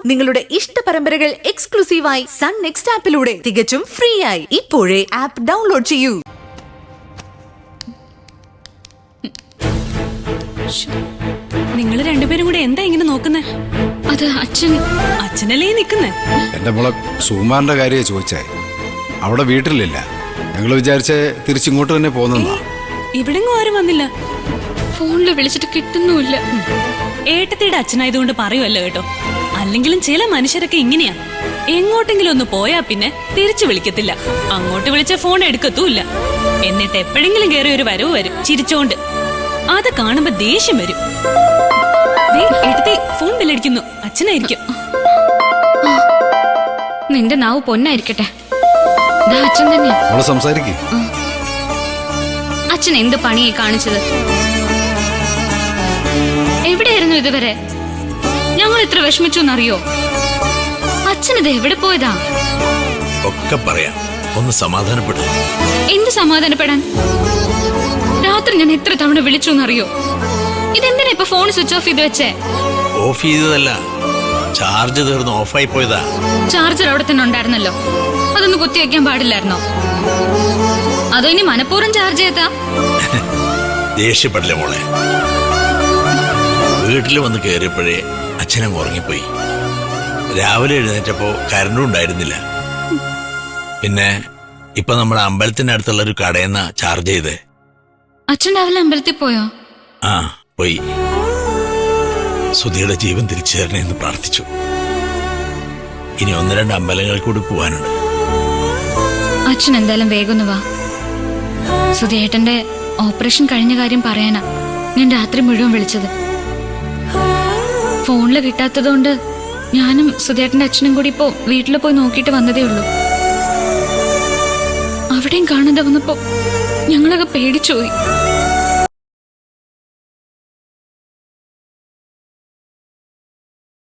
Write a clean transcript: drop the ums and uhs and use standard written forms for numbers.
നിങ്ങളുടെ ഇഷ്ട പരമ്പരകൾ എക്സ്ക്ലൂസീവായി സൺ നെക്സ്റ്റ് ആപ്പിലൂടെ തികച്ചും ഫ്രീ ആയി ഇപ്പോഴേ ആപ്പ് ഡൗൺലോഡ് ചെയ്യൂ. നിങ്ങൾ രണ്ടുപേരും കൂടെ എന്താ ഇങ്ങനെ നോക്കുന്നേ? അത് അച്ഛനല്ലേ നിക്കുന്നേ? എന്റെ മോളെ സുമാറിന്റെ കാര്യ ചോദിച്ചേ. അവിടെ വീട്ടിലില്ല. ഞങ്ങൾ വിചാരിച്ച തിരിച്ചിങ്ങോട്ട് തന്നെ പോകുന്നതാ. ഇവിടെങ്ങും ആരും വന്നില്ല. ഫോണില് വിളിച്ചിട്ട് കിട്ടുന്നുമില്ല. ഏട്ടത്തിയുടെ അച്ഛനായതുകൊണ്ട് പറയുമല്ലോ കേട്ടോ. അല്ലെങ്കിലും ചില മനുഷ്യരൊക്കെ ഇങ്ങനെയാ. എങ്ങോട്ടെങ്കിലും ഒന്ന് പോയാ പിന്നെ തിരിച്ചു വിളിക്കത്തില്ല. അങ്ങോട്ട് വിളിച്ച ഫോൺ എടുക്കത്തുമില്ല. എന്നിട്ട് എപ്പോഴെങ്കിലും കയറി ഒരു വരവ് വരും ചിരിച്ചോണ്ട്. അത് കാണുമ്പോ ദേഷ്യം വരും. ഏട്ടത്തി ഫോൺ ബില്ലടിക്കുന്നു. അച്ഛനായിരിക്കും. നിന്റെ നാവ് പൊന്നായിരിക്കട്ടെ. അച്ഛൻ തന്നെയാ. അച്ഛൻ എന്ത് പണിയായി കാണിച്ചത്? എവിടെയായിരുന്നു ഇതുവരെ? ഞങ്ങൾ ഇത്ര വിഷമിച്ചു എന്നറിയോ? അച്ഛനത് എവിടെ പോയതാ? ഒക്കെ പറയാം, ഒന്ന് സമാധാനപ്പെടും. എന്ത് സമാധാനപ്പെടാൻ? രാത്രി ഞാൻ എത്ര തവണ വിളിച്ചു എന്നറിയോ? ഇതെന്തിനാ ഇപ്പൊ ഫോൺ സ്വിച്ച് ഓഫ് ചെയ്ത് വെച്ചേ? ഓഫ് ചെയ്തതല്ല, ചാർജ് തീർന്ന് ഓഫായി പോയതാ. ചാർജർ അവിടെ തന്നെ ഉണ്ടായിരുന്നല്ലോ. അതൊന്ന് കുത്തിവെക്കാൻ പാടില്ലായിരുന്നോ? അതോ ഇനി മനഃപൂർവ്വം ചാർജ് ചെയ്താ? ദേഷ്യപ്പെടില്ല മോളെ. വീട്ടിൽ വന്ന് കയറിയപ്പോഴേ അച്ഛനങ്ങ് ഉറങ്ങിപ്പോയി. രാവിലെ എഴുന്നേറ്റപ്പോ കരണ്ടും ഉണ്ടായിരുന്നില്ല. പിന്നെ ഇപ്പൊ നമ്മുടെ അമ്പലത്തിന്റെ അടുത്തുള്ള ഒരു കടയെന്നാ ചാർജ് ചെയ്തേ. അച്ഛൻ രാവിലെ അമ്പലത്തിൽ പോയോ? ആ പോയി. സുധിയുടെ ജീവൻ തിരിച്ചു തരണേ എന്ന് പ്രാർത്ഥിച്ചു. ഇനി 1-2 അമ്പലങ്ങളിൽ കൂടി പോവാനുണ്ട്. അച്ഛൻ എന്തായാലും വേഗം വാ. സുധിയേട്ടന്റെ ഓപ്പറേഷൻ കഴിഞ്ഞ കാര്യം പറയാനാ ഞാൻ രാത്രി മുഴുവൻ വിളിച്ചത്. ഫോണില് കിട്ടാത്തതുകൊണ്ട് ഞാനും സുധിയേട്ടന്റെ അച്ഛനും കൂടി ഇപ്പോ വീട്ടിൽ പോയി നോക്കിയിട്ട് വന്നതേ ഉള്ളൂ. അവിടെയും കാണാതെ വന്നപ്പോ ഞങ്ങളൊക്കെ പേടിച്ചുപോയി.